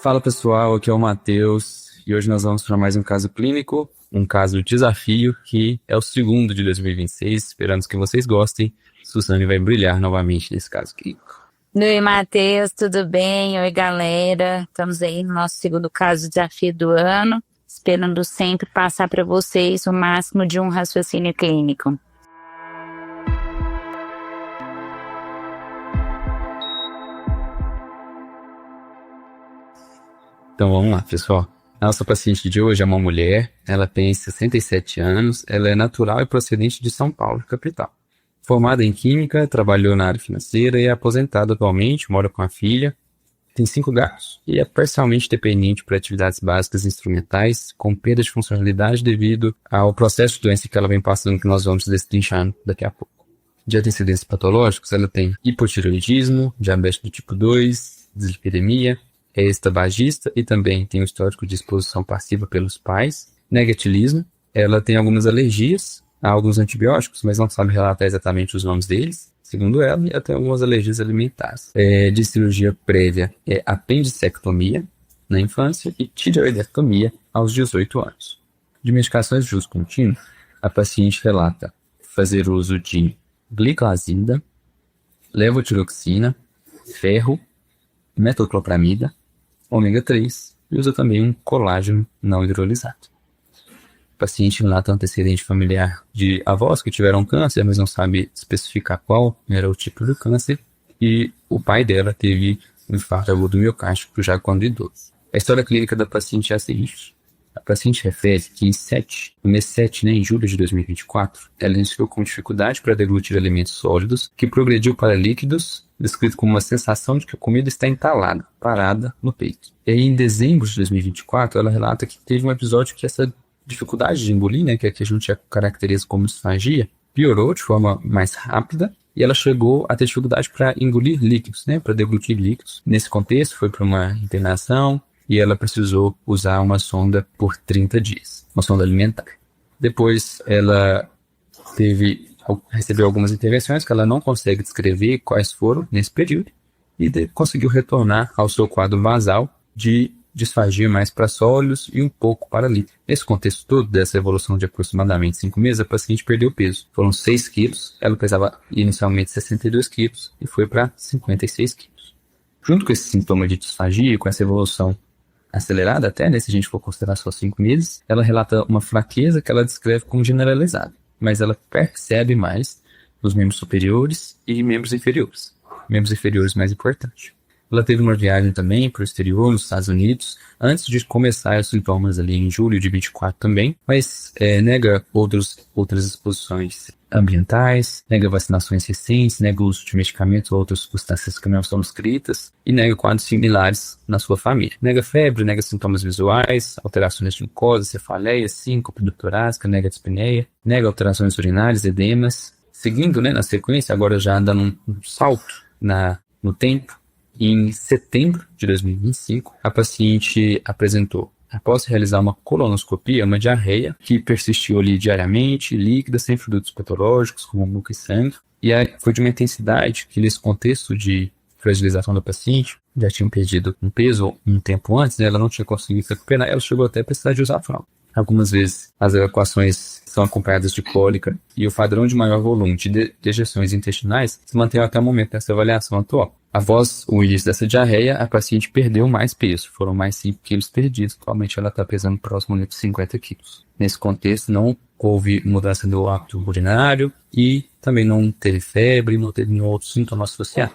Fala pessoal, aqui é o Matheus e hoje nós vamos para mais um caso clínico, um caso desafio que é o segundo de 2026. Esperamos que vocês gostem. Suzane vai brilhar novamente nesse caso clínico. Oi, Matheus, tudo bem? Oi, galera. Estamos aí no nosso segundo caso desafio do ano, esperando sempre passar para vocês o máximo de um raciocínio clínico. Então vamos lá, pessoal. A nossa paciente de hoje é uma mulher, ela tem 67 anos, ela é natural e procedente de São Paulo, capital. Formada em Química, trabalhou na área financeira e é aposentada atualmente, mora com a filha, tem 5 gatos e é parcialmente dependente por atividades básicas instrumentais, com perda de funcionalidade devido ao processo de doença que ela vem passando, que nós vamos destrinchar daqui a pouco. De antecedentes patológicos, ela tem hipotireoidismo, diabetes do tipo 2, dislipidemia, é ex-tabagista e também tem um histórico de exposição passiva pelos pais, negatilismo, ela tem algumas alergias a alguns antibióticos, mas não sabe relatar exatamente os nomes deles, segundo ela, e até algumas alergias alimentares. De cirurgia prévia é apendicectomia na infância e tireoidectomia aos 18 anos. De medicações de uso contínuo, a paciente relata fazer uso de gliclazida, levotiroxina, ferro, metoclopramida, ômega 3 e usa também um colágeno não hidrolisado. O paciente relata antecedente familiar de avós que tiveram câncer, mas não sabe especificar qual era o tipo de câncer, e o pai dela teve um infarto agudo miocárdico já quando idoso. A história clínica da paciente é a seguinte. A paciente refere que no mês 7, em julho de 2024, ela iniciou com dificuldade para deglutir alimentos sólidos, que progrediu para líquidos, descrito como uma sensação de que a comida está entalada, parada no peito. E aí, em dezembro de 2024, ela relata que teve um episódio que essa dificuldade de engolir, que a gente caracteriza como disfagia, piorou de forma mais rápida, e ela chegou a ter dificuldade para engolir líquidos, para deglutir líquidos. Nesse contexto, foi para uma internação, e ela precisou usar uma sonda por 30 dias, uma sonda alimentar. Depois ela recebeu algumas intervenções que ela não consegue descrever quais foram nesse período, e conseguiu retornar ao seu quadro basal de disfagia mais para sólidos e um pouco para líquidos. Nesse contexto todo, dessa evolução de aproximadamente 5 meses, a paciente perdeu peso. Foram 6 quilos, ela pesava inicialmente 62 quilos e foi para 56 quilos. Junto com esse sintoma de disfagia e com essa evolução acelerada até, se a gente for considerar só 5 meses, ela relata uma fraqueza que ela descreve como generalizada, mas ela percebe mais nos membros superiores e membros inferiores. Membros inferiores mais importante. Ela teve uma viagem também para o exterior, nos Estados Unidos, antes de começar os sintomas ali em julho de 24 também, mas nega outras exposições ambientais, nega vacinações recentes, nega o uso de medicamentos ou outras substâncias que não são descritas e nega quadros similares na sua família. Nega febre, nega sintomas visuais, alterações de glicose, cefaleia, síncope do torácica, nega dispneia, nega alterações urinárias, edemas. Seguindo, na sequência, agora já dando um salto no tempo, em setembro de 2025, a paciente apresentou, após realizar uma colonoscopia, uma diarreia que persistiu ali diariamente, líquida, sem fluidos patológicos, como muco e sangue. E aí foi de uma intensidade que, nesse contexto de fragilização da paciente, já tinha perdido um peso um tempo antes, ela não tinha conseguido se recuperar, ela chegou até a precisar de usar fralda. Algumas vezes as evacuações são acompanhadas de cólica e o padrão de maior volume de dejeções intestinais se mantém até o momento dessa avaliação atual. Após o início dessa diarreia, a paciente perdeu mais peso, foram mais 5 quilos perdidos, atualmente ela está pesando próximo de 50 quilos. Nesse contexto, não houve mudança do hábito urinário e também não teve febre, não teve nenhum outro sintoma associado.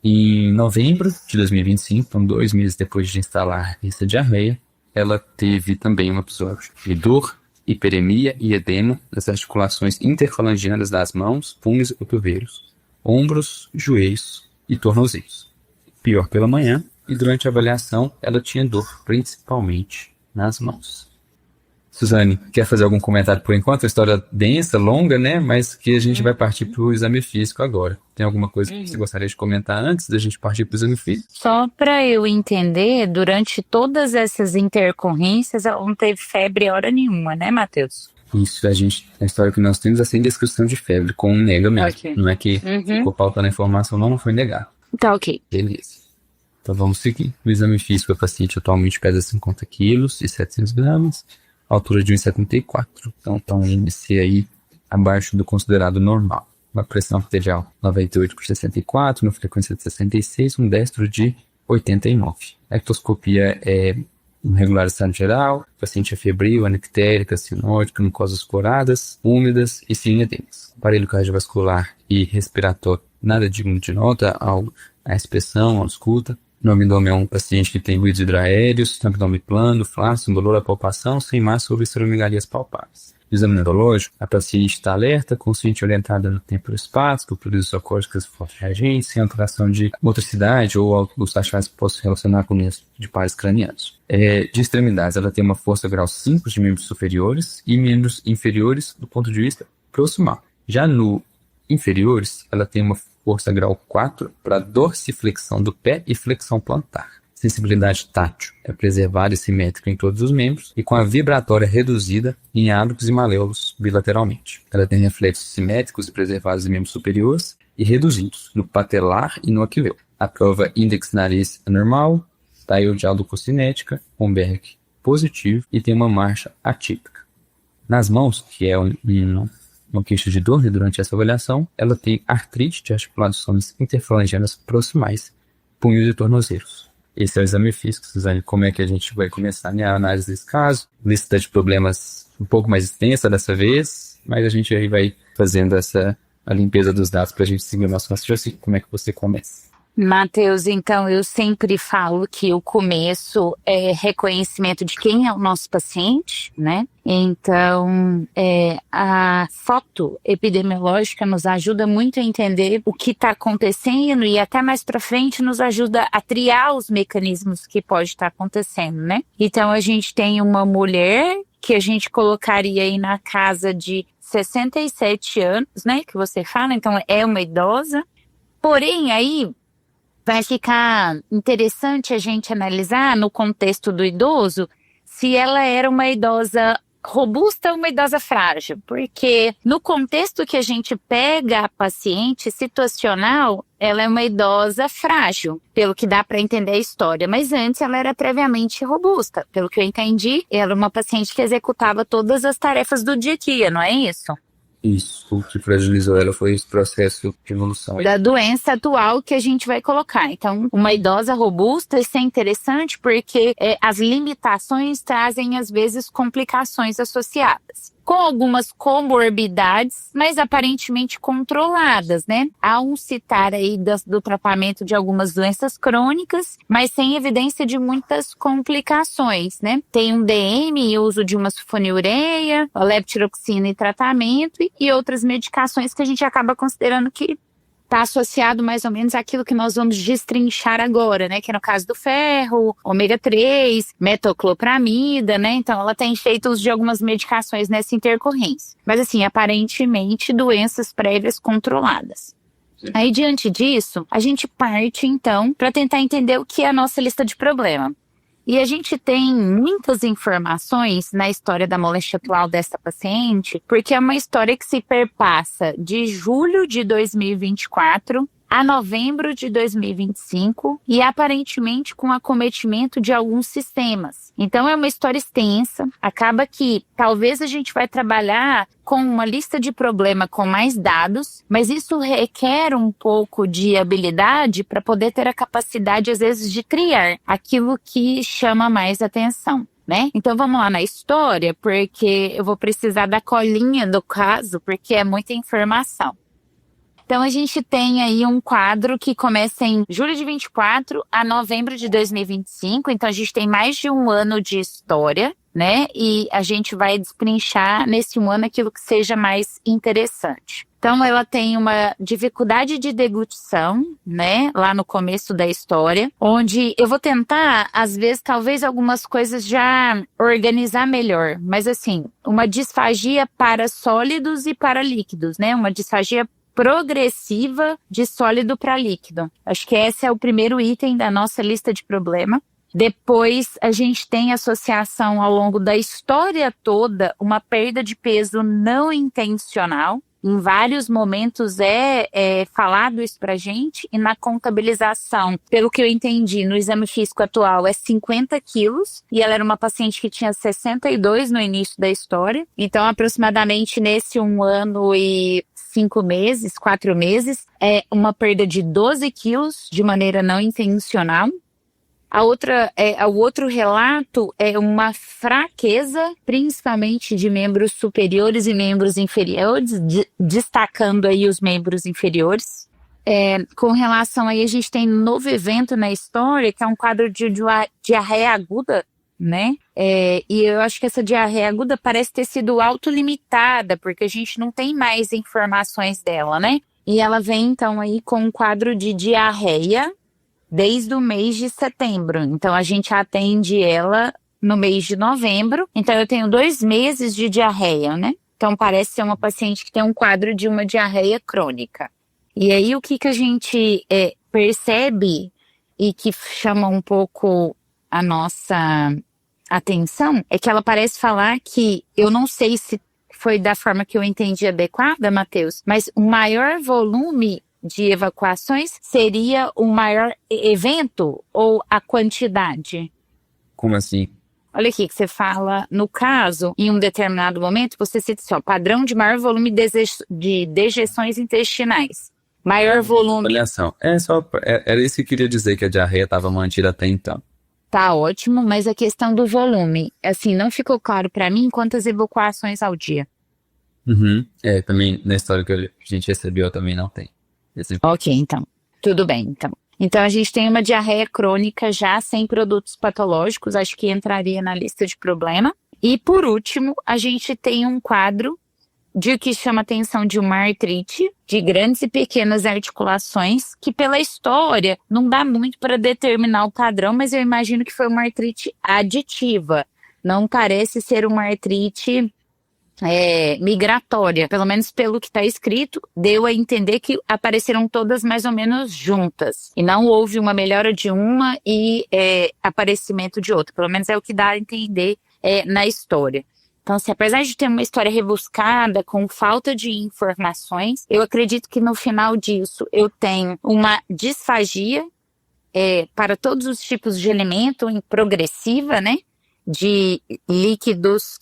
Em novembro de 2025, então 2 meses depois de instalar essa diarreia, ela teve também um episódio de dor, hiperemia e edema das articulações interfalangianas das mãos, punhos e cotovelos, ombros, joelhos e tornozelos. Pior pela manhã, e durante a avaliação ela tinha dor principalmente nas mãos. Suzane, quer fazer algum comentário por enquanto? A história densa, longa, mas que a gente vai partir para o exame físico agora. Tem alguma coisa que você gostaria de comentar antes da gente partir para o exame físico? Só para eu entender, durante todas essas intercorrências, ela não teve febre hora nenhuma, né, Matheus? Isso, a história que nós temos é sem descrição de febre, com um nega mesmo. Okay. Não é que ficou faltando a informação, não foi negado. Tá ok. Beleza. Então vamos seguir. O exame físico da paciente atualmente pesa 50 quilos e 700 gramas, altura de 1,74. Então tá um índice aí abaixo do considerado normal. Uma pressão arterial 98/64, uma frequência de 66, um destro de 89. A ectoscopia é um regular estado geral, o paciente é febril, anictérica, sinótica, mucosas coradas, úmidas e sem edemas. Aparelho cardiovascular e respiratório, nada digno de nota à inspeção, à escuta. No abdômen é um paciente que tem ruídos hidroaéreos, abdômen plano, flácido, dolor à palpação, sem massa ou estromegalias palpáveis. No exame neurológico, a paciente está alerta, consciente orientada no tempo e no espaço, com produtos isocórticas fortes reagentes, sem alteração de motricidade ou os achais que possam se relacionar com de pares cranianos. De extremidades, ela tem uma força grau 5 de membros superiores e membros inferiores do ponto de vista proximal. Já no inferiores, ela tem uma força grau 4 para dorsiflexão do pé e flexão plantar. Sensibilidade tátil é preservada e simétrica em todos os membros e com a vibratória reduzida em árbicos e maléolos bilateralmente. Ela tem reflexos simétricos e preservados em membros superiores e reduzidos no patelar e no aquileu. A prova índex-nariz é normal, dial de aldococinética, Romberg positivo e tem uma marcha atípica. Nas mãos, que é uma queixa de dor durante essa avaliação, ela tem artrite de articulações interfalangianas proximais, punhos e tornozelos. Esse é o exame físico, Suzane. Como é que a gente vai começar a análise desse caso? Lista de problemas um pouco mais extensa dessa vez, mas a gente aí vai fazendo a limpeza dos dados para a gente seguir o nosso raciocínio. Como é que você começa? Matheus, então eu sempre falo que o começo é reconhecimento de quem é o nosso paciente, né? Então, a foto epidemiológica nos ajuda muito a entender o que está acontecendo e até mais para frente nos ajuda a triar os mecanismos que pode estar acontecendo, né? Então, a gente tem uma mulher que a gente colocaria aí na casa de 67 anos, né? Que você fala, então é uma idosa. Porém, aí vai ficar interessante a gente analisar no contexto do idoso se ela era uma idosa robusta ou uma idosa frágil, porque no contexto que a gente pega a paciente situacional, ela é uma idosa frágil, pelo que dá para entender a história, mas antes ela era previamente robusta, pelo que eu entendi, ela era uma paciente que executava todas as tarefas do dia a dia, não é isso? Isso, o que fragilizou ela foi esse processo de evolução. Da doença atual que a gente vai colocar. Então, uma idosa robusta, isso é interessante porque as limitações trazem, às vezes, complicações associadas. Com algumas comorbidades, mas aparentemente controladas, né? Há um citar aí do tratamento de algumas doenças crônicas, mas sem evidência de muitas complicações, né? Tem um DM e uso de uma sulfonilureia, leptiroxina e tratamento e outras medicações que a gente acaba considerando que está associado mais ou menos àquilo que nós vamos destrinchar agora, né? Que é no caso do ferro, ômega 3, metoclopramida, né? Então ela tem feito uso de algumas medicações nessa intercorrência. Mas assim, aparentemente doenças prévias controladas. Sim. Aí diante disso, a gente parte então para tentar entender o que é a nossa lista de problema. E a gente tem muitas informações na história da moléstia atual dessa paciente, porque é uma história que se perpassa de julho de 2024 a novembro de 2025 e aparentemente com acometimento de alguns sistemas. Então é uma história extensa, acaba que talvez a gente vai trabalhar com uma lista de problema com mais dados, mas isso requer um pouco de habilidade para poder ter a capacidade às vezes de triar aquilo que chama mais atenção. Né? Então vamos lá na história, porque eu vou precisar da colinha do caso, porque é muita informação. Então a gente tem aí um quadro que começa em julho de 24 a novembro de 2025, então a gente tem mais de um ano de história, né? E a gente vai destrinchar nesse um ano aquilo que seja mais interessante. Então ela tem uma dificuldade de deglutição, né, lá no começo da história, onde eu vou tentar, às vezes, talvez algumas coisas já organizar melhor, mas assim, uma disfagia para sólidos e para líquidos, né, uma disfagia progressiva de sólido para líquido. Acho que esse é o primeiro item da nossa lista de problema. Depois, a gente tem associação ao longo da história toda, uma perda de peso não intencional. em vários momentos é falado isso pra gente, e na contabilização, pelo que eu entendi, no exame físico atual é 50 quilos, e ela era uma paciente que tinha 62 no início da história, então aproximadamente nesse 1 ano e 5 meses, 4 meses, é uma perda de 12 quilos de maneira não intencional. O outro relato é uma fraqueza, principalmente de membros superiores e membros inferiores, destacando aí os membros inferiores. Com relação aí, a gente tem um novo evento na história, que é um quadro de diarreia aguda, né? E eu acho que essa diarreia aguda parece ter sido autolimitada, porque a gente não tem mais informações dela, né? E ela vem, então, aí com um quadro de diarreia desde o mês de setembro. Então, a gente atende ela no mês de novembro. Então, eu tenho 2 meses de diarreia, né? Então, parece ser uma paciente que tem um quadro de uma diarreia crônica. E aí, o que a gente percebe e que chama um pouco a nossa atenção é que ela parece falar que, eu não sei se foi da forma que eu entendi adequada, Matheus, mas o maior volume de evacuações seria o maior evento ou a quantidade? Como assim? Olha aqui que você fala, no caso, em um determinado momento, você cita assim, ó, padrão de maior volume de dejeções intestinais. Maior volume. Avaliação. Era isso que eu queria dizer, que a diarreia estava mantida até então. Tá ótimo, mas a questão do volume, assim, não ficou claro para mim quantas evacuações ao dia. Também na história que a gente recebeu também não tem. Ok, então. Tudo bem, então. Então, a gente tem uma diarreia crônica já sem produtos patológicos, acho que entraria na lista de problema. E, por último, a gente tem um quadro de que chama atenção de uma artrite de grandes e pequenas articulações, que pela história não dá muito para determinar o padrão, mas eu imagino que foi uma artrite aditiva. Não parece ser uma artrite migratória, pelo menos pelo que está escrito, deu a entender que apareceram todas mais ou menos juntas, e não houve uma melhora de uma e aparecimento de outra, pelo menos é o que dá a entender na história. Então, assim, apesar de ter uma história rebuscada, com falta de informações, eu acredito que no final disso eu tenho uma disfagia para todos os tipos de alimento em progressiva, né? De líquidos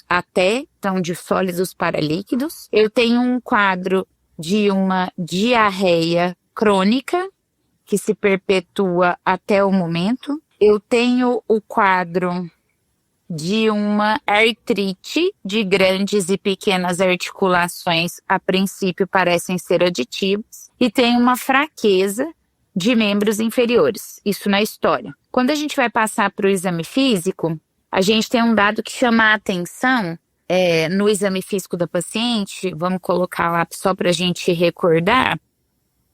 então de sólidos para líquidos. Eu tenho um quadro de uma diarreia crônica que se perpetua até o momento. Eu tenho o quadro de uma artrite de grandes e pequenas articulações, a princípio parecem ser aditivos, e tem uma fraqueza de membros inferiores, isso na história. Quando a gente vai passar para o exame físico, a gente tem um dado que chama a atenção no exame físico da paciente, vamos colocar lá só para a gente recordar.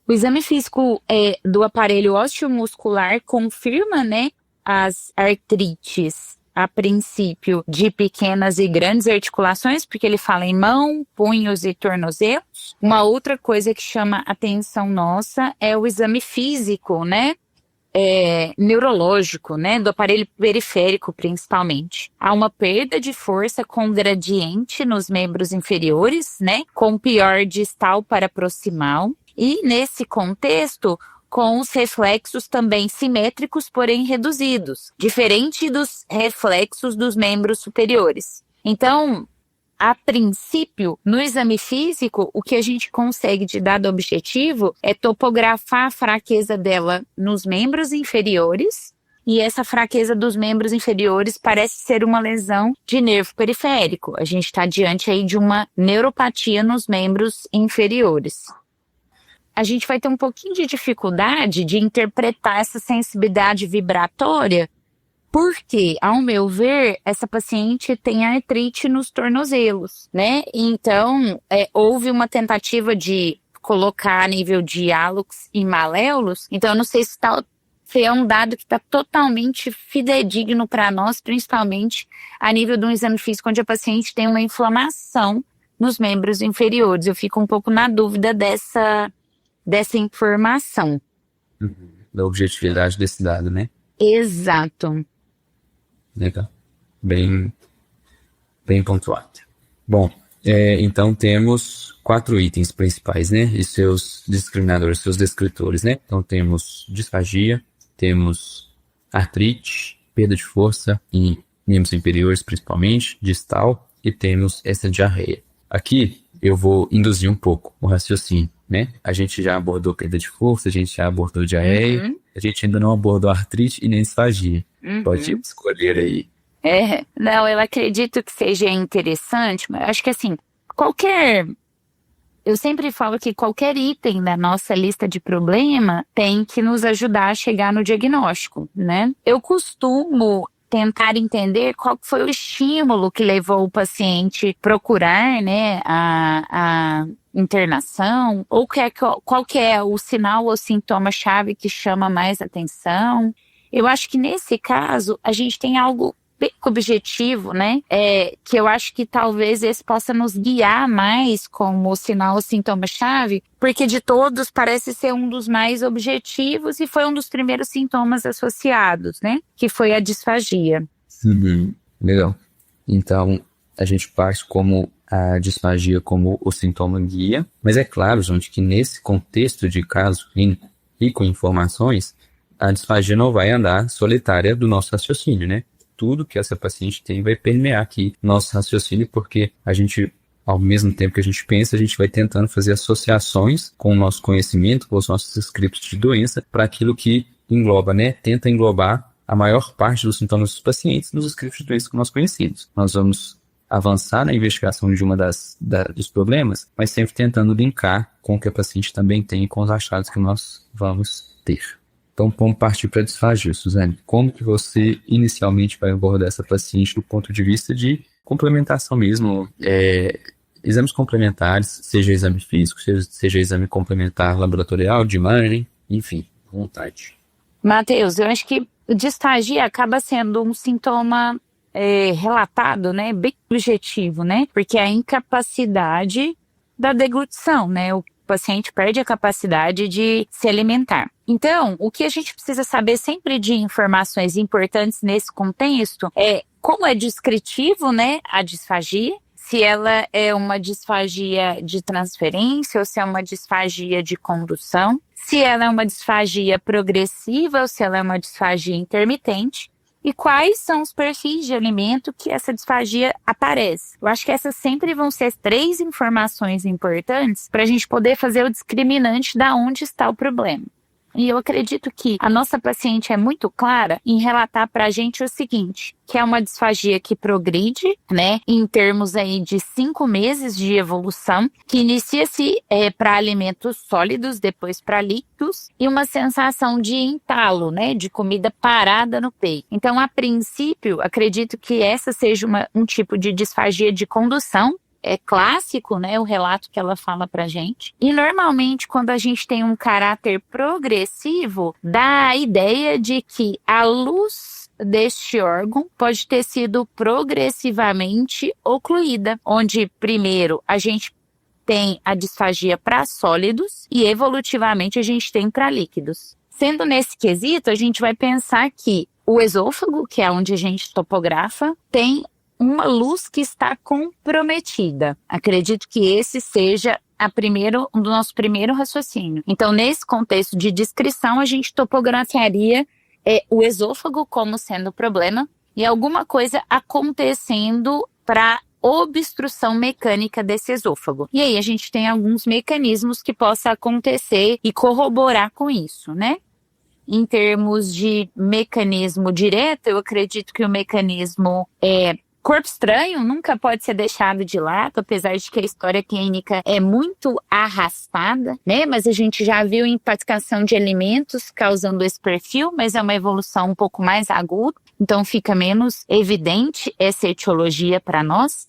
O exame físico do aparelho osteomuscular confirma, né, as artrites, a princípio, de pequenas e grandes articulações, porque ele fala em mão, punhos e tornozelos. Uma outra coisa que chama a atenção nossa é o exame físico, né? Neurológico, né, do aparelho periférico principalmente. Há uma perda de força com gradiente nos membros inferiores, né, com pior distal para proximal, e nesse contexto com os reflexos também simétricos, porém reduzidos, diferente dos reflexos dos membros superiores. Então, a princípio, no exame físico, o que a gente consegue de dado objetivo é topografar a fraqueza dela nos membros inferiores, e essa fraqueza dos membros inferiores parece ser uma lesão de nervo periférico. A gente está diante aí de uma neuropatia nos membros inferiores. A gente vai ter um pouquinho de dificuldade de interpretar essa sensibilidade vibratória, porque, ao meu ver, essa paciente tem artrite nos tornozelos, né? Então, houve uma tentativa de colocar a nível de hálux e maléolos, então eu não sei se é um dado que está totalmente fidedigno para nós, principalmente a nível de um exame físico onde a paciente tem uma inflamação nos membros inferiores. Eu fico um pouco na dúvida dessa informação. Da objetividade desse dado, né? Exato. Legal. Bem pontuado. Bom, Então temos 4 itens principais, né? E seus discriminadores, seus descritores, né? Então temos disfagia, temos artrite, perda de força em membros inferiores principalmente, distal, e temos essa diarreia. Aqui eu vou induzir um pouco o raciocínio, né? A gente já abordou perda de força, a gente já abordou diarreia, a gente ainda não abordou artrite e nem disfagia. Pode escolher aí. Não, eu acredito que seja interessante, mas acho que assim, eu sempre falo que qualquer item da nossa lista de problema tem que nos ajudar a chegar no diagnóstico, né? Eu costumo tentar entender qual foi o estímulo que levou o paciente procurar, né, a internação, ou qual que é o sinal ou sintoma-chave que chama mais atenção. Eu acho que nesse caso a gente tem algo bem objetivo, né? Que eu acho que talvez esse possa nos guiar mais como sinal ou sintoma-chave, porque de todos parece ser um dos mais objetivos e foi um dos primeiros sintomas associados, né? Que foi a disfagia. Legal. Então, a gente parte como a disfagia como o sintoma guia, mas é claro, gente, que nesse contexto de caso clínico e com informações, a disfagia não vai andar solitária do nosso raciocínio, né? Tudo que essa paciente tem vai permear aqui nosso raciocínio, porque a gente, ao mesmo tempo que a gente pensa, a gente vai tentando fazer associações com o nosso conhecimento, com os nossos scripts de doença, para aquilo que engloba, né? Tenta englobar a maior parte dos sintomas dos pacientes nos scripts de doença que nós conhecemos. Nós vamos avançar na investigação de uma dos problemas, mas sempre tentando linkar com o que a paciente também tem e com os achados que nós vamos ter. Então, vamos partir para a disfagia, Suzane. Como que você inicialmente vai abordar essa paciente do ponto de vista de complementação mesmo? Exames complementares, seja exame físico, seja exame complementar laboratorial, de imagem, enfim, vontade. Matheus, eu acho que disfagia acaba sendo um sintoma relatado, né, bem objetivo, né, porque é a incapacidade da deglutição, né, o paciente perde a capacidade de se alimentar. Então, o que a gente precisa saber sempre de informações importantes nesse contexto é como é descritivo, né, a disfagia, se ela é uma disfagia de transferência ou se é uma disfagia de condução, se ela é uma disfagia progressiva ou se ela é uma disfagia intermitente, e quais são os perfis de alimento que essa disfagia aparece. Eu acho que essas sempre vão ser 3 informações importantes para a gente poder fazer o discriminante de onde está o problema. E eu acredito que a nossa paciente é muito clara em relatar para a gente o seguinte, que é uma disfagia que progride, né, em termos aí de 5 meses de evolução, que inicia-se para alimentos sólidos, depois para líquidos, e uma sensação de entalo, né, de comida parada no peito. Então, a princípio, acredito que essa seja um tipo de disfagia de condução. É clássico, né, o relato que ela fala pra gente. E normalmente, quando a gente tem um caráter progressivo, dá a ideia de que a luz deste órgão pode ter sido progressivamente ocluída, onde primeiro a gente tem a disfagia para sólidos e evolutivamente a gente tem para líquidos. Sendo nesse quesito, a gente vai pensar que o esôfago, que é onde a gente topografa, tem uma luz que está comprometida. Acredito que esse seja o nosso primeiro raciocínio. Então, nesse contexto de descrição, a gente topografiaria o esôfago como sendo o problema e alguma coisa acontecendo para obstrução mecânica desse esôfago. E aí a gente tem alguns mecanismos que possa acontecer e corroborar com isso, né? Em termos de mecanismo direto, eu acredito que o mecanismo corpo estranho nunca pode ser deixado de lado, apesar de que a história clínica é muito arrastada, né? Mas a gente já viu intoxicação de alimentos causando esse perfil, mas é uma evolução um pouco mais aguda, então fica menos evidente essa etiologia para nós.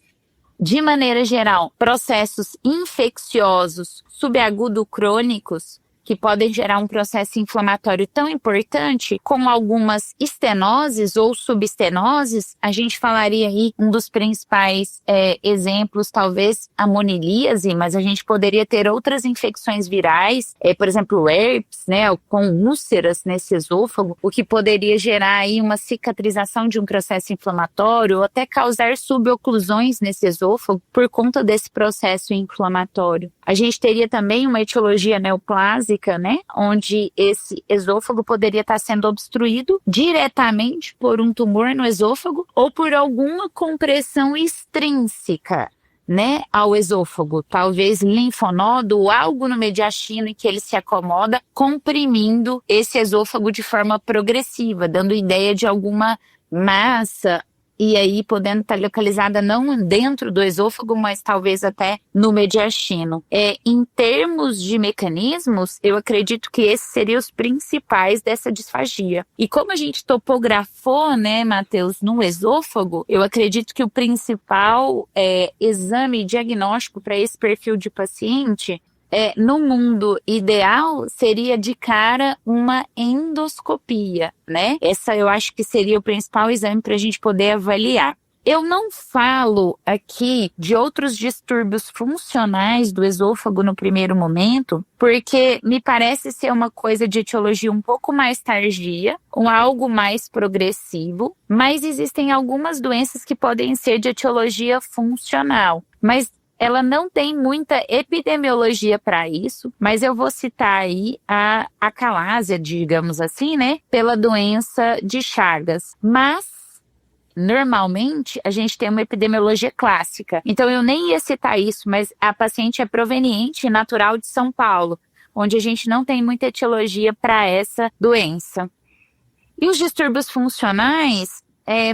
De maneira geral, processos infecciosos subagudo crônicos, que podem gerar um processo inflamatório tão importante, com algumas estenoses ou subestenoses. A gente falaria aí, um dos principais exemplos, talvez a monilíase, mas a gente poderia ter outras infecções virais, por exemplo, o herpes, né, com úlceras nesse esôfago, o que poderia gerar aí uma cicatrização de um processo inflamatório ou até causar suboclusões nesse esôfago por conta desse processo inflamatório. A gente teria também uma etiologia neoplásica, né, onde esse esôfago poderia estar sendo obstruído diretamente por um tumor no esôfago ou por alguma compressão extrínseca, né, ao esôfago, talvez linfonodo ou algo no mediastino em que ele se acomoda, comprimindo esse esôfago de forma progressiva, dando ideia de alguma massa, e aí podendo estar localizada não dentro do esôfago, mas talvez até no mediastino. Em termos de mecanismos, eu acredito que esses seriam os principais dessa disfagia. E como a gente topografou, né, Matheus, no esôfago, eu acredito que o principal exame diagnóstico para esse perfil de paciente no mundo ideal, seria de cara uma endoscopia, né? Essa eu acho que seria o principal exame para a gente poder avaliar. Eu não falo aqui de outros distúrbios funcionais do esôfago no primeiro momento, porque me parece ser uma coisa de etiologia um pouco mais tardia, algo mais progressivo, mas existem algumas doenças que podem ser de etiologia funcional. Mas ela não tem muita epidemiologia para isso, mas eu vou citar aí a acalásia, digamos assim, né, pela doença de Chagas. Mas, normalmente, a gente tem uma epidemiologia clássica. Então, eu nem ia citar isso, mas a paciente é proveniente e natural de São Paulo, onde a gente não tem muita etiologia para essa doença. E os distúrbios funcionais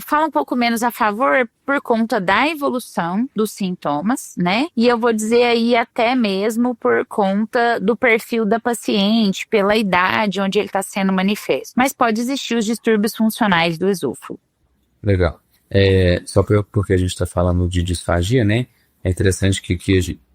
fala um pouco menos a favor por conta da evolução dos sintomas, né? E eu vou dizer aí até mesmo por conta do perfil da paciente, pela idade onde ele está sendo manifesto. Mas pode existir os distúrbios funcionais do esôfago. Legal. Só porque a gente está falando de disfagia, né? É interessante que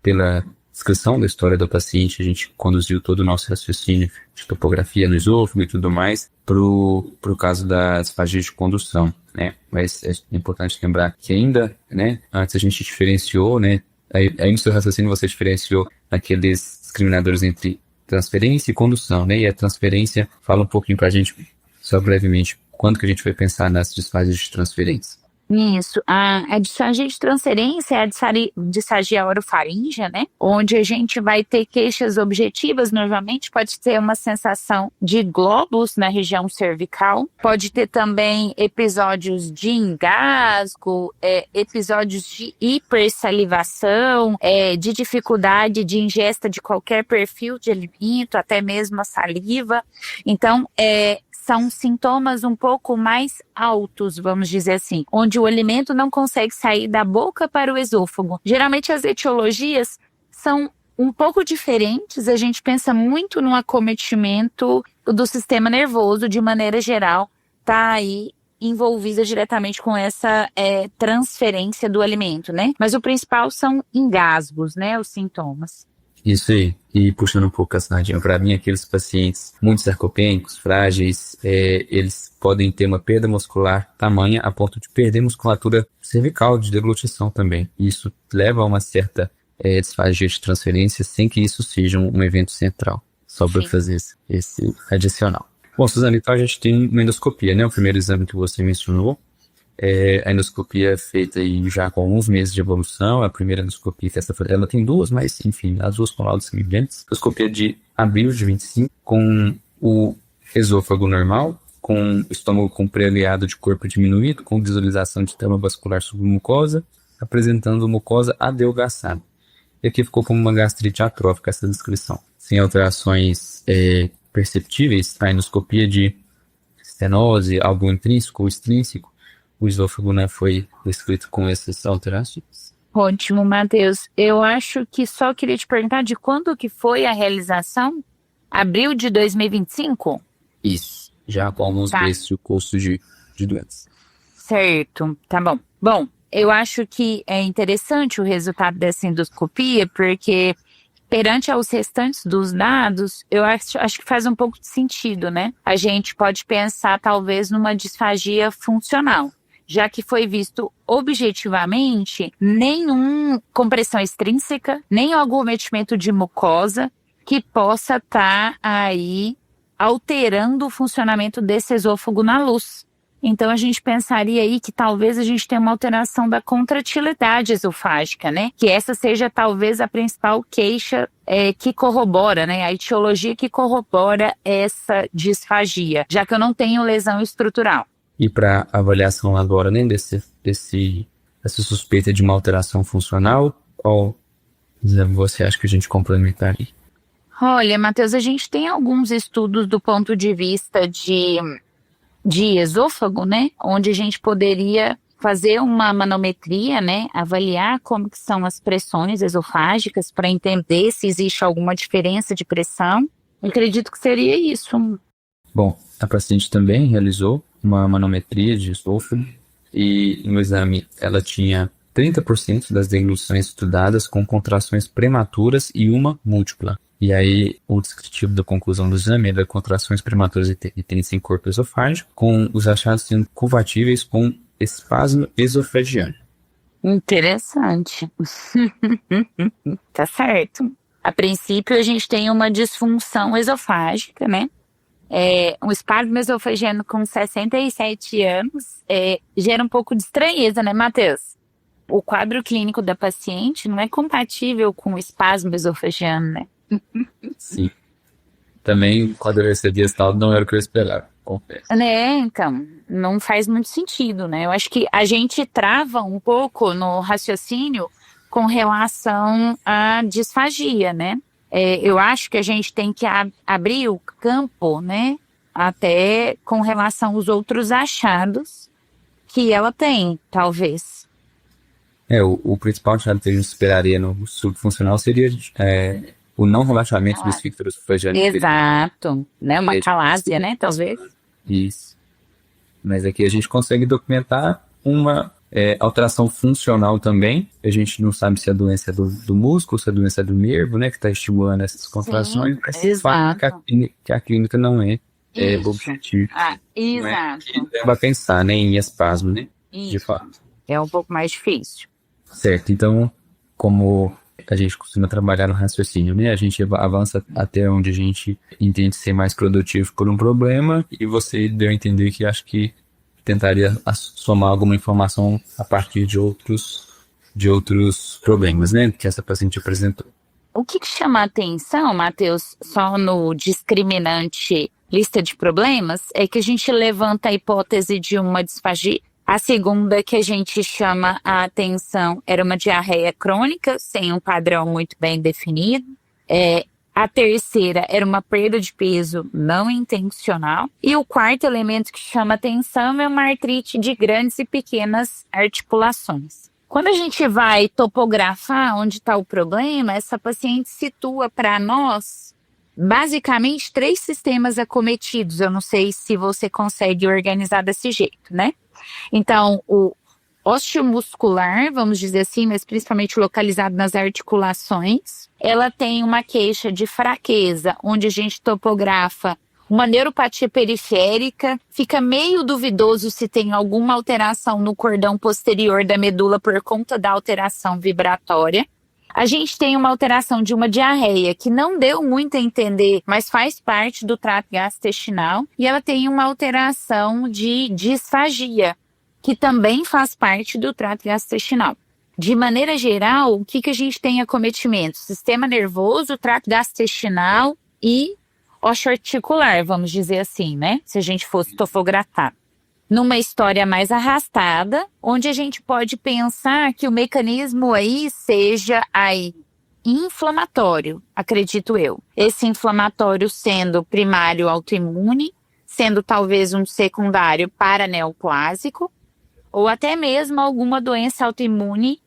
pela descrição da história do paciente, a gente conduziu todo o nosso raciocínio de topografia no esôfago e tudo mais pro caso da disfagia de condução, né? Mas é importante lembrar que ainda, né, antes a gente diferenciou, né, aí no seu raciocínio você diferenciou aqueles discriminadores entre transferência e condução, né? E a transferência, fala um pouquinho pra gente, só brevemente, quando que a gente vai pensar nas disfagias de transferência? Isso, a disfagia de transferência é a disfagia orofaríngea, né? Onde a gente vai ter queixas objetivas, normalmente pode ter uma sensação de glóbulos na região cervical, pode ter também episódios de engasgo, episódios de hipersalivação, de dificuldade de ingesta de qualquer perfil de alimento, até mesmo a saliva. Então, são sintomas um pouco mais altos, vamos dizer assim, onde o alimento não consegue sair da boca para o esôfago. Geralmente as etiologias são um pouco diferentes, a gente pensa muito no acometimento do sistema nervoso, de maneira geral, tá aí envolvida diretamente com essa transferência do alimento, né? Mas o principal são engasgos, né, os sintomas. Isso aí. E puxando um pouco a sardinha para mim, aqueles pacientes muito sarcopênicos, frágeis, eles podem ter uma perda muscular tamanha a ponto de perder musculatura cervical, de deglutição também. Isso leva a uma certa disfagia de transferência sem que isso seja um evento central. Só para fazer esse adicional. Bom, Suzana, então a gente tem uma endoscopia, né? O primeiro exame que você mencionou. A endoscopia é feita aí já com alguns meses de evolução. A primeira endoscopia, ela tem duas, mas enfim, as duas com laudos semelhantes. Endoscopia de abril de 25, com o esôfago normal, com o estômago com pré-aliado de corpo diminuído, com visualização de trama vascular submucosa, apresentando mucosa adelgaçada. E aqui ficou como uma gastrite atrófica essa descrição. Sem alterações perceptíveis, a endoscopia de estenose, algo intrínseco ou extrínseco, o esôfago, né, foi descrito com essas alterações. Ótimo, Matheus. Eu acho que só queria te perguntar de quando que foi a realização? Abril de 2025? Isso, já com alguns meses de curso de doenças. Certo, tá bom. Bom, eu acho que é interessante o resultado dessa endoscopia, porque perante aos restantes dos dados, eu acho que faz um pouco de sentido, né? A gente pode pensar talvez numa disfagia funcional, já que foi visto objetivamente nenhum compressão extrínseca, nem algum acometimento de mucosa que possa estar aí alterando o funcionamento desse esôfago na luz. Então a gente pensaria aí que talvez a gente tenha uma alteração da contratilidade esofágica, né? Que essa seja talvez a principal queixa que corrobora, né? A etiologia que corrobora essa disfagia, já que eu não tenho lesão estrutural. E para avaliação agora, né, dessa suspeita de uma alteração funcional, qual você acha que a gente complementaria? Olha, Matheus, a gente tem alguns estudos do ponto de vista de esôfago, né? Onde a gente poderia fazer uma manometria, né? Avaliar como que são as pressões esofágicas para entender se existe alguma diferença de pressão. Eu acredito que seria isso. Bom, a paciente também realizou uma manometria de esôfago e no exame ela tinha 30% das degluções estudadas com contrações prematuras e uma múltipla. E aí, o descritivo da conclusão do exame era contrações prematuras e tendência em corpo esofágico, com os achados sendo compatíveis com espasmo esofagiano. Interessante. Tá certo. A princípio, a gente tem uma disfunção esofágica, né? Um espasmo esofagiano com 67 anos gera um pouco de estranheza, né, Matheus? O quadro clínico da paciente não é compatível com o espasmo esofagiano, né? Sim. Também, quando eu recebi esse laudo, não era o que eu esperava, confesso. Então, não faz muito sentido, né? Eu acho que a gente trava um pouco no raciocínio com relação à disfagia, né? Eu acho que a gente tem que abrir o campo, né? Até com relação aos outros achados que ela tem, talvez. O principal achado que a gente esperaria no subfuncional seria o não relaxamento do esfíncter esofágico. Exato, né? Uma calásia, né? Talvez. Isso. Mas aqui a gente consegue documentar uma alteração funcional também. A gente não sabe se a doença é do músculo, se a doença é do nervo, né? Que está estimulando essas contrações. Sim, mas exato. que a clínica não é objetivo. Exato. Leva a pensar, né, em espasmo, né? Isso. De fato. É um pouco mais difícil. Certo, então, como a gente costuma trabalhar no raciocínio, né? A gente avança até onde a gente entende ser mais produtivo por um problema e você deu a entender que acho que tentaria somar alguma informação a partir de outros problemas, né? Que essa paciente apresentou. O que chama a atenção, Matheus, só no discriminante lista de problemas, é que a gente levanta a hipótese de uma disfagia. A segunda que a gente chama a atenção era uma diarreia crônica, sem um padrão muito bem definido. A terceira era uma perda de peso não intencional. E o quarto elemento que chama atenção é uma artrite de grandes e pequenas articulações. Quando a gente vai topografar onde está o problema, essa paciente situa para nós basicamente 3 sistemas acometidos. Eu não sei se você consegue organizar desse jeito, né? Então, o osteomuscular, vamos dizer assim, mas principalmente localizado nas articulações, ela tem uma queixa de fraqueza, onde a gente topografa uma neuropatia periférica, fica meio duvidoso se tem alguma alteração no cordão posterior da medula por conta da alteração vibratória. A gente tem uma alteração de uma diarreia que não deu muito a entender, mas faz parte do trato gastrointestinal. E ela tem uma alteração de disfagia, que também faz parte do trato gastrointestinal. De maneira geral, o que a gente tem acometimento? Sistema nervoso, trato gastrointestinal e osteoarticular, vamos dizer assim, né? Se a gente fosse topografar. Numa história mais arrastada, onde a gente pode pensar que o mecanismo aí seja aí inflamatório, acredito eu. Esse inflamatório sendo primário autoimune, sendo talvez um secundário paraneoplásico, ou até mesmo alguma doença autoimune,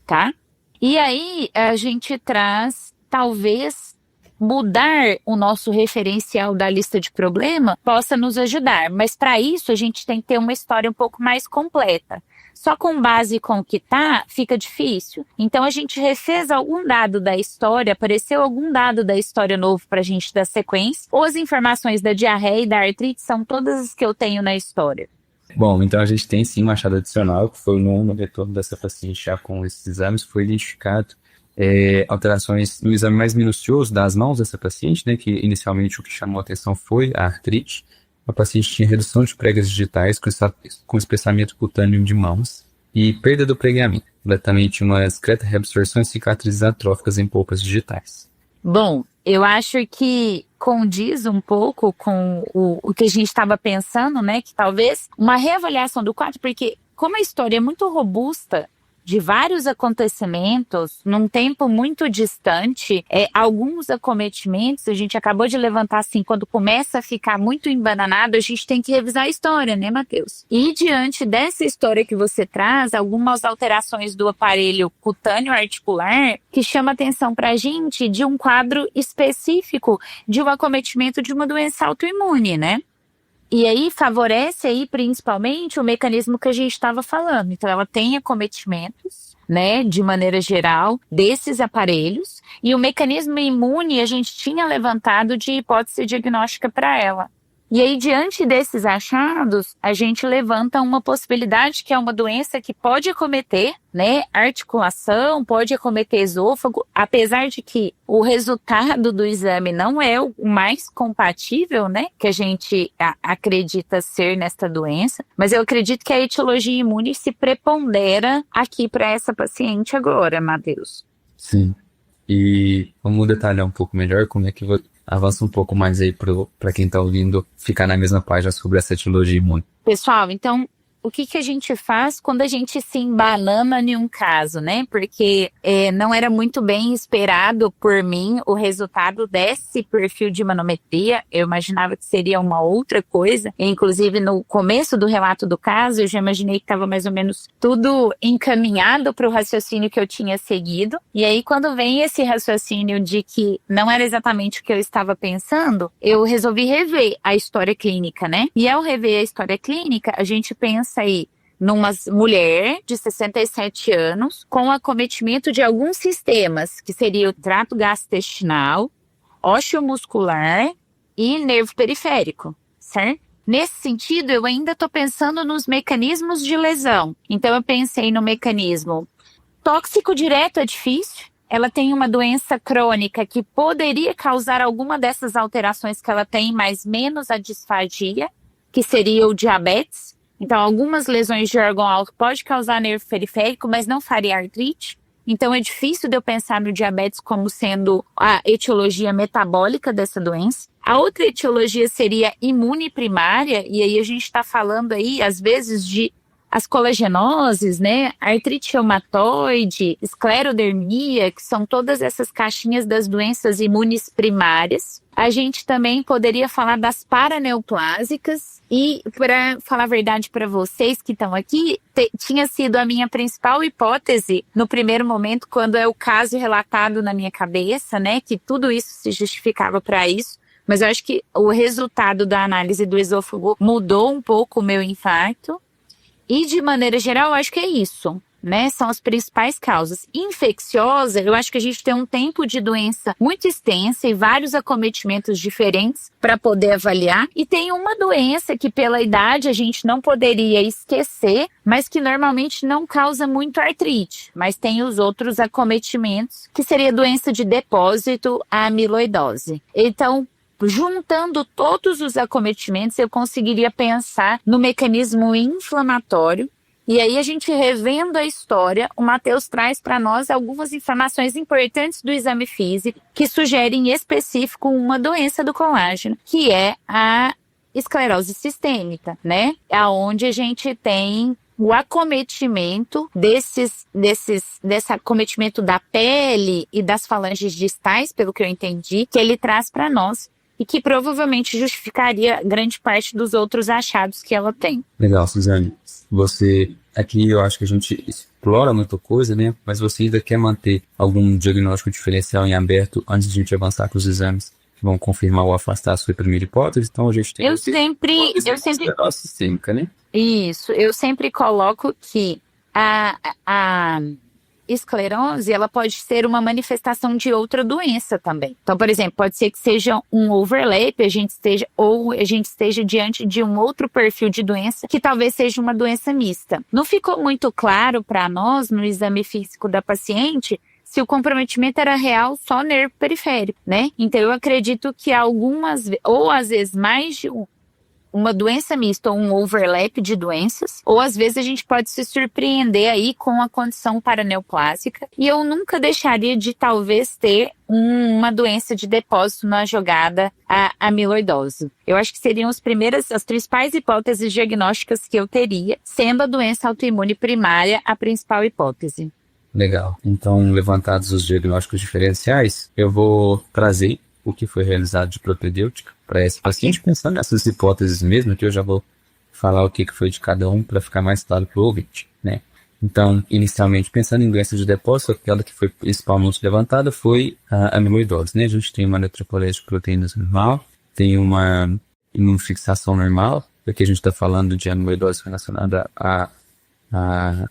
tá? E aí a gente traz, talvez, mudar o nosso referencial da lista de problema possa nos ajudar. Mas para isso a gente tem que ter uma história um pouco mais completa. só com base com o que tá, fica difícil. Então a gente refez algum dado da história, apareceu algum dado da história novo pra gente dar sequência, ou as informações da diarreia e da artrite são todas as que eu tenho na história. Bom, então a gente tem sim um achado adicional, que foi no retorno dessa paciente já com esses exames, foi identificado alterações no exame mais minucioso das mãos dessa paciente, né, que inicialmente o que chamou a atenção foi a artrite. A paciente tinha redução de pregas digitais com espessamento cutâneo de mãos e perda do pregamento. Ela também tinha uma discreta reabsorção e cicatrizes atróficas em polpas digitais. Bom, eu acho que condiz um pouco com o que a gente estava pensando, né? Que talvez uma reavaliação do quadro, porque como a história é muito robusta, de vários acontecimentos, num tempo muito distante, alguns acometimentos, a gente acabou de levantar assim, quando começa a ficar muito embananado, a gente tem que revisar a história, né, Matheus? E diante dessa história que você traz, algumas alterações do aparelho cutâneo articular, que chama atenção pra gente de um quadro específico de um acometimento de uma doença autoimune, né? E aí favorece aí principalmente o mecanismo que a gente estava falando. Então ela tem acometimentos, né, de maneira geral, desses aparelhos, e o mecanismo imune a gente tinha levantado de hipótese diagnóstica para ela. E aí, diante desses achados, a gente levanta uma possibilidade que é uma doença que pode acometer, né, articulação, pode acometer esôfago, apesar de que o resultado do exame não é o mais compatível, né, que a gente acredita ser nesta doença, mas eu acredito que a etiologia imune se prepondera aqui para essa paciente agora, Matheus. Sim. E vamos detalhar um pouco melhor como é que avança um pouco mais aí para quem está ouvindo ficar na mesma página sobre essa etiologia imune. Pessoal, então, o que a gente faz quando a gente se embanana em um caso, né? Porque não era muito bem esperado por mim o resultado desse perfil de manometria. Eu imaginava que seria uma outra coisa. Inclusive, no começo do relato do caso, eu já imaginei que estava mais ou menos tudo encaminhado para o raciocínio que eu tinha seguido. E aí, quando vem esse raciocínio de que não era exatamente o que eu estava pensando, eu resolvi rever a história clínica, né? E ao rever a história clínica, a gente pensa aí numa mulher de 67 anos com acometimento de alguns sistemas, que seria o trato gastrointestinal, osteomuscular e nervo periférico, certo? Nesse sentido, eu ainda estou pensando nos mecanismos de lesão. Então, eu pensei no mecanismo tóxico direto, é difícil. Ela tem uma doença crônica que poderia causar alguma dessas alterações que ela tem, mas menos a disfagia, que seria o diabetes. Então, algumas lesões de órgão alto pode causar nervo periférico, mas não faria artrite. Então, é difícil de eu pensar no diabetes como sendo a etiologia metabólica dessa doença. A outra etiologia seria imune primária, e aí a gente está falando aí, às vezes, de as colagenoses, né, artrite reumatoide, esclerodermia, que são todas essas caixinhas das doenças imunes primárias. A gente também poderia falar das paraneoplásicas e, para falar a verdade para vocês que estão aqui, tinha sido a minha principal hipótese no primeiro momento, quando é o caso relatado na minha cabeça, né, que tudo isso se justificava para isso. Mas eu acho que o resultado da análise do esôfago mudou um pouco o meu infarto. E, de maneira geral, eu acho que é isso, né? São as principais causas. Infecciosa, eu acho que a gente tem um tempo de doença muito extensa e vários acometimentos diferentes para poder avaliar. E tem uma doença que, pela idade, a gente não poderia esquecer, mas que normalmente não causa muito artrite. Mas tem os outros acometimentos, que seria doença de depósito, a amiloidose. Então, juntando todos os acometimentos, eu conseguiria pensar no mecanismo inflamatório. E aí, a gente revendo a história, o Matheus traz para nós algumas informações importantes do exame físico que sugerem em específico uma doença do colágeno, que é a esclerose sistêmica, né? Aonde a gente tem o acometimento desse acometimento da pele e das falanges distais, pelo que eu entendi, que ele traz para nós, e que provavelmente justificaria grande parte dos outros achados que ela tem. Legal, Suzane. Você, aqui eu acho que a gente explora muita coisa, né? Mas você ainda quer manter algum diagnóstico diferencial em aberto antes de a gente avançar com os exames que vão confirmar ou afastar a sua primeira hipótese? Então a gente tem... Eu sempre sistêmica, né? Isso, eu sempre coloco que a esclerose, ela pode ser uma manifestação de outra doença também. Então, por exemplo, pode ser que seja um overlap, a gente esteja diante de um outro perfil de doença que talvez seja uma doença mista. Não ficou muito claro para nós, no exame físico da paciente, se o comprometimento era real só nervo periférico, né? Então, eu acredito que algumas, ou às vezes mais de uma doença mista ou um overlap de doenças, ou às vezes a gente pode se surpreender aí com a condição paraneoplásica, e eu nunca deixaria de talvez ter uma doença de depósito na jogada amiloidose. Eu acho que seriam as principais hipóteses diagnósticas que eu teria, sendo a doença autoimune primária a principal hipótese. Legal. Então, levantados os diagnósticos diferenciais, eu vou trazer o que foi realizado de propedêutica para esse paciente, pensando nessas hipóteses mesmo, que eu já vou falar o que foi de cada um para ficar mais claro para o ouvinte, né? Então, inicialmente, pensando em doença de depósito, aquela que foi principalmente levantada foi a amiloidose, né? A gente tem uma eletroforese de proteínas normal, tem uma imunofixação normal, porque a gente está falando de amiloidose relacionada a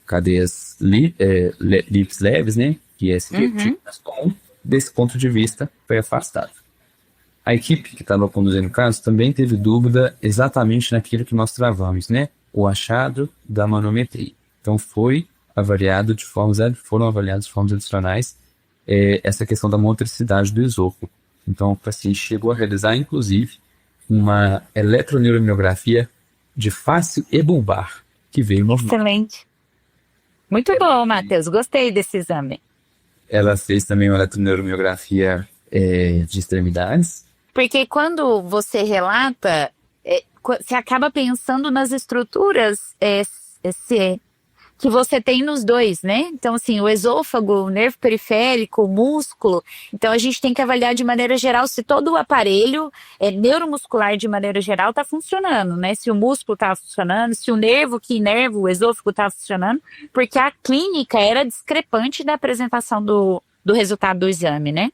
cadeias lips leves, né? Que é esse tipo comum. Desse ponto de vista, foi afastado. A equipe que estava conduzindo o caso também teve dúvida exatamente naquilo que nós travamos, né? O achado da manometria. Então foram avaliados de formas adicionais essa questão da motricidade do esôfago. Então o paciente chegou a realizar, inclusive, uma eletroneuromiografia de face e bulbar, que veio normal. Excelente. Muito bom, Matheus. Gostei desse exame. Ela fez também uma eletroneuromiografia de extremidades. Porque quando você relata, você acaba pensando nas estruturas que você tem nos dois, né? Então, assim, o esôfago, o nervo periférico, o músculo. Então, a gente tem que avaliar de maneira geral se todo o aparelho neuromuscular, de maneira geral, está funcionando, né? Se o músculo está funcionando, se o nervo que inerva o esôfago está funcionando, porque a clínica era discrepante da apresentação do resultado do exame, né?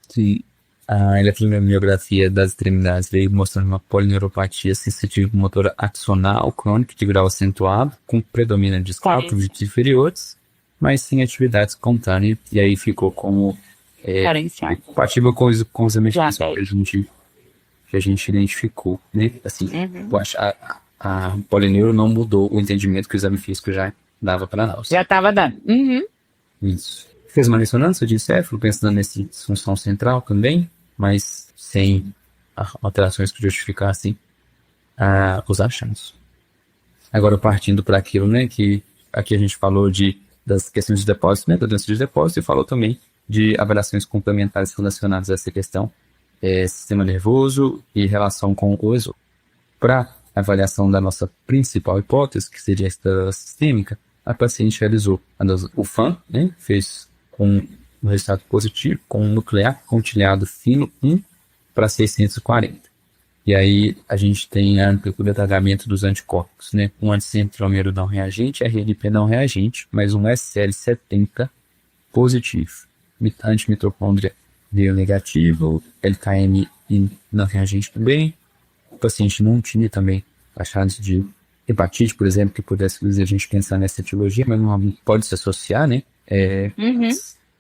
Sim. A eletromiografia das extremidades veio mostrando uma polineuropatia sensitiva motora axonal crônica de grau acentuado, com predomínio de escápulos inferiores, mas sem atividade espontânea, e aí ficou como compatível com os exames que a gente identificou, né? Assim, eu acho a polineuro não mudou o entendimento que o exame físico já dava para nós. Já estava dando. Isso. Fez uma ressonância de encéfalo, pensando nessa disfunção central também, mas sem alterações que justificassem os achados. Agora, partindo para aquilo, né, que aqui a gente falou das questões de depósito, né, da doença de depósito, e falou também de avaliações complementares relacionadas a essa questão, sistema nervoso e relação com o esôfago. Para a avaliação da nossa principal hipótese, que seria esta sistêmica, a paciente realizou o FAM, né, fez com um resultado positivo, com um nuclear pontilhado fino 1 para 640. E aí a gente tem o detalhamento dos anticorpos, né? Um anticentromero não reagente, RNP não reagente, mas um SL70 positivo. Antimitocôndria deu negativo, LKM não reagente também. O paciente não tinha também achados de hepatite, por exemplo, que pudesse fazer a gente pensar nessa etiologia, mas não pode se associar, né?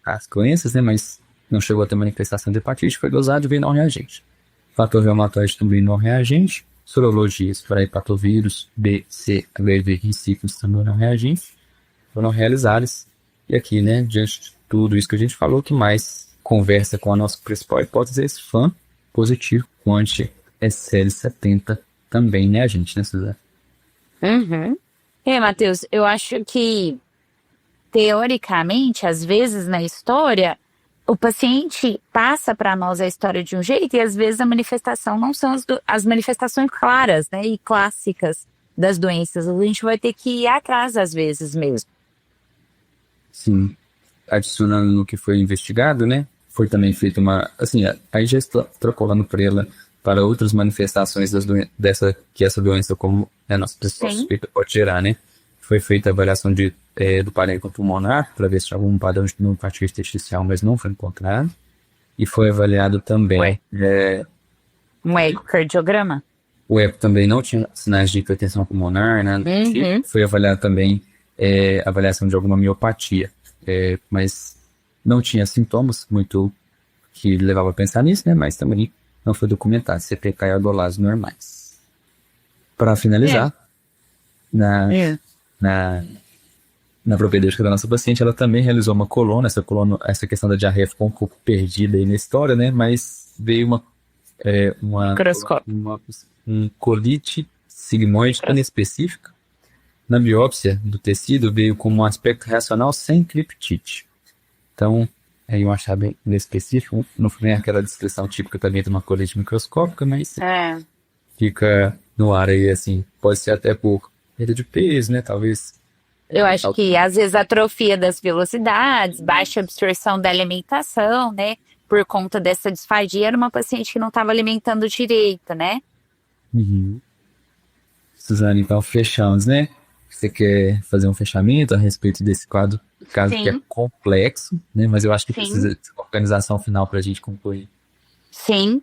As doenças, né? Mas não chegou a ter manifestação de hepatite, foi dosado e veio não reagente. Fator reumatoide também não reagente. Sorologias para hepatovírus B, C, HBV e sífilis também não reagentes foram realizadas. E aqui, né, diante de tudo isso que a gente falou, que mais conversa com a nossa principal hipótese é esse FAM positivo com anti-SL70 também, né, gente, né, Suzana? Matheus, eu acho que teoricamente, às vezes na história, o paciente passa para nós a história de um jeito e às vezes a manifestação não são as manifestações claras, né, e clássicas das doenças. A gente vai ter que ir atrás às vezes mesmo. Sim. Adicionando no que foi investigado, né, foi também feita uma, assim, aí já extrapolando para outras manifestações que essa doença, como a nossa principal suspeita, pode gerar, né. Foi feita a avaliação do parênquima pulmonar, para ver se tinha algum padrão de pneumopatia intersticial, mas não foi encontrado. E foi avaliado também... um ecocardiograma? O eco também não tinha sinais de hipertensão pulmonar, né? Foi avaliado também avaliação de alguma miopatia. Mas não tinha sintomas muito que levava a pensar nisso, né? Mas também não foi documentado, CPK e aldolase normais. Para finalizar, na, na, na propedêutica da nossa paciente, ela também realizou uma coluna. Essa questão da diarreia ficou um pouco perdida aí na história, né? Mas veio Microscópio. um colite sigmoide inespecífica. Na biópsia do tecido veio como um aspecto reacional sem criptite. Então, aí um achar bem inespecífico, não foi nem aquela descrição típica também de uma colite microscópica, mas fica no ar aí, assim, pode ser até por perda de peso, né, talvez. Eu acho que às vezes atrofia das velocidades, baixa absorção da alimentação, né, por conta dessa disfagia, era uma paciente que não estava alimentando direito, né? Suzane, então fechamos, né? Você quer fazer um fechamento a respeito desse caso que é complexo, né? Mas eu acho que precisa de uma organização final para a gente concluir. Sim,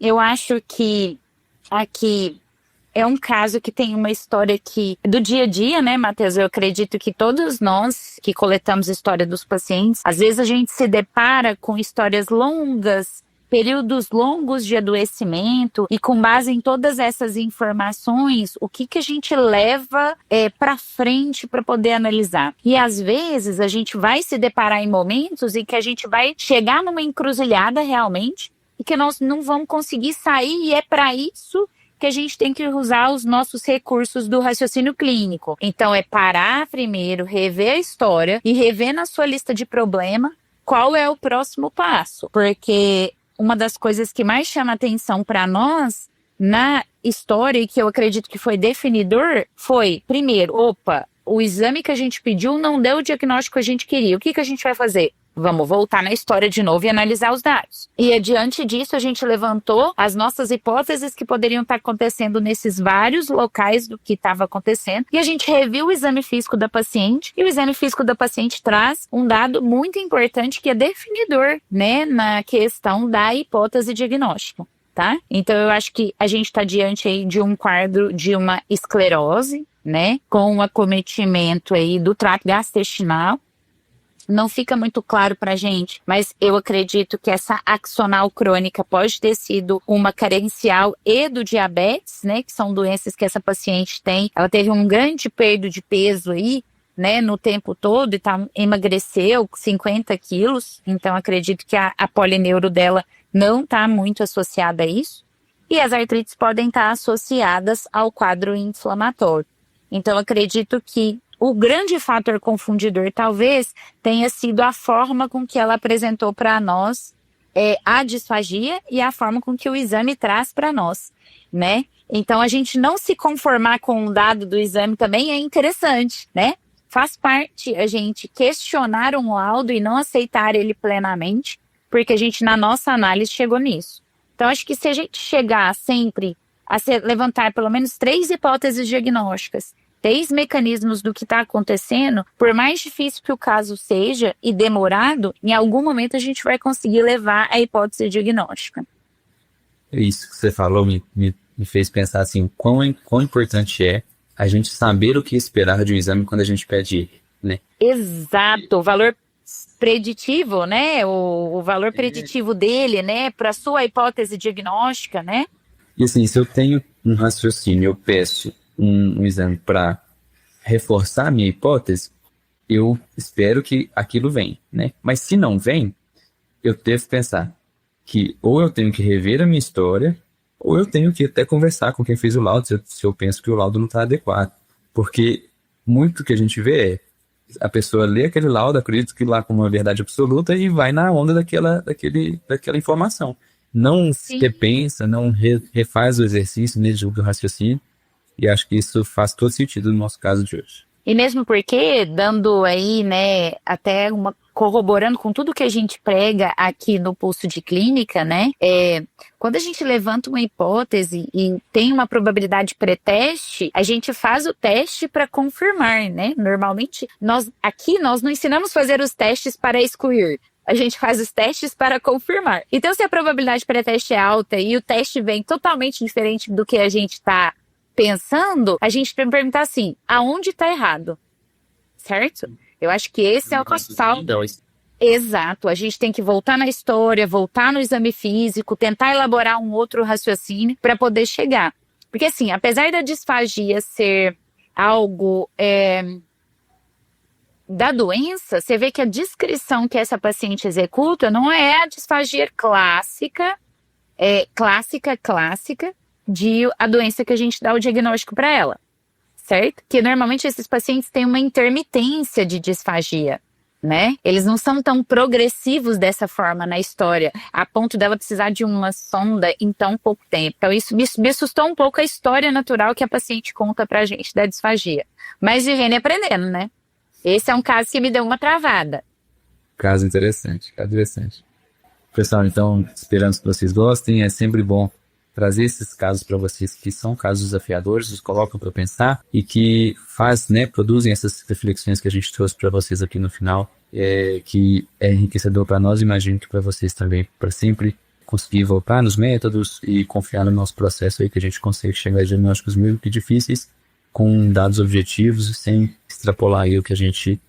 eu acho que aqui é um caso que tem uma história que do dia a dia, né, Matheus? Eu acredito que todos nós que coletamos história dos pacientes, às vezes a gente se depara com histórias longas, períodos longos de adoecimento, e com base em todas essas informações, o que a gente leva para frente para poder analisar. E às vezes a gente vai se deparar em momentos em que a gente vai chegar numa encruzilhada realmente e que nós não vamos conseguir sair, e é para isso que a gente tem que usar os nossos recursos do raciocínio clínico. Então é parar primeiro, rever a história e rever na sua lista de problema qual é o próximo passo, porque uma das coisas que mais chama atenção para nós na história, e que eu acredito que foi definidor, foi, primeiro, o exame que a gente pediu não deu o diagnóstico que a gente queria. O que a gente vai fazer? Vamos voltar na história de novo e analisar os dados. E adiante disso, a gente levantou as nossas hipóteses que poderiam estar acontecendo nesses vários locais do que estava acontecendo. E a gente reviu o exame físico da paciente. E o exame físico da paciente traz um dado muito importante que é definidor, né, na questão da hipótese diagnóstica. Tá? Então eu acho que a gente está diante aí de um quadro de uma esclerose, né, com um acometimento aí do trato gastrointestinal. Não fica muito claro pra gente, mas eu acredito que essa axonal crônica pode ter sido uma carencial e do diabetes, né, que são doenças que essa paciente tem. Ela teve um grande perda de peso aí, né, no tempo todo, e emagreceu 50 quilos, então acredito que a polineuro dela não está muito associada a isso. E as artrites podem estar associadas ao quadro inflamatório. Então acredito que o grande fator confundidor talvez tenha sido a forma com que ela apresentou para nós a disfagia e a forma com que o exame traz para nós, né? Então a gente não se conformar com o dado do exame também é interessante, né? Faz parte a gente questionar um laudo e não aceitar ele plenamente, porque a gente na nossa análise chegou nisso. Então acho que se a gente chegar sempre a levantar pelo menos 3 hipóteses diagnósticas, 3 mecanismos do que está acontecendo, por mais difícil que o caso seja e demorado, em algum momento a gente vai conseguir levar a hipótese diagnóstica. Isso que você falou me fez pensar assim, quão importante é a gente saber o que esperar de um exame quando a gente pede ele, né? Exato, o valor preditivo, né? O valor preditivo dele, né? Para a sua hipótese diagnóstica, né? E assim, se eu tenho um raciocínio, eu peço um exame para reforçar a minha hipótese, eu espero que aquilo venha, né? Mas se não vem, eu devo pensar que ou eu tenho que rever a minha história, ou eu tenho que até conversar com quem fez o laudo, se eu penso que o laudo não está adequado. Porque muito que a gente vê é a pessoa lê aquele laudo, acredita que lá como uma verdade absoluta e vai na onda daquela informação. Não repensa, não refaz o exercício, nem julga o raciocínio. E acho que isso faz todo sentido no nosso caso de hoje. E mesmo porque, dando aí, né, até corroborando com tudo que a gente prega aqui no Pulso de Clínica, né, quando a gente levanta uma hipótese e tem uma probabilidade pré-teste, a gente faz o teste para confirmar, né? Normalmente, nós não ensinamos a fazer os testes para excluir. A gente faz os testes para confirmar. Então, se a probabilidade pré-teste é alta e o teste vem totalmente diferente do que a gente está pensando, a gente tem que perguntar assim, aonde está errado? certo? Eu acho que esse é o principal. Exato, a gente tem que voltar na história, voltar no exame físico, tentar elaborar um outro raciocínio para poder chegar. Porque assim, apesar da disfagia ser algo da doença, você vê que a descrição que essa paciente executa não é a disfagia clássica de a doença que a gente dá o diagnóstico para ela, certo? Que normalmente esses pacientes têm uma intermitência de disfagia, né? Eles não são tão progressivos dessa forma na história, a ponto dela precisar de uma sonda em tão pouco tempo. Então isso me assustou um pouco a história natural que a paciente conta pra gente da disfagia. Mas vivendo e aprendendo, né? Esse é um caso que me deu uma travada. Caso interessante, caso interessante. Pessoal, então, esperamos que vocês gostem. É sempre bom trazer esses casos para vocês que são casos desafiadores, os colocam para pensar e que produzem essas reflexões que a gente trouxe para vocês aqui no final, que é enriquecedor para nós, imagino que para vocês também, para sempre conseguir voltar nos métodos e confiar no nosso processo aí, que a gente consegue chegar a diagnósticos meio que difíceis, com dados objetivos, sem extrapolar aí o que a gente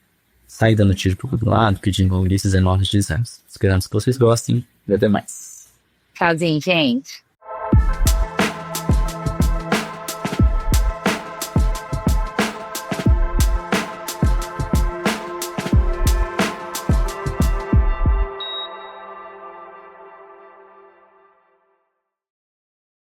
sai dando tiro para o lado, pedindo listas enormes de exames. Esperamos que vocês gostem e até mais. Tchauzinho, gente.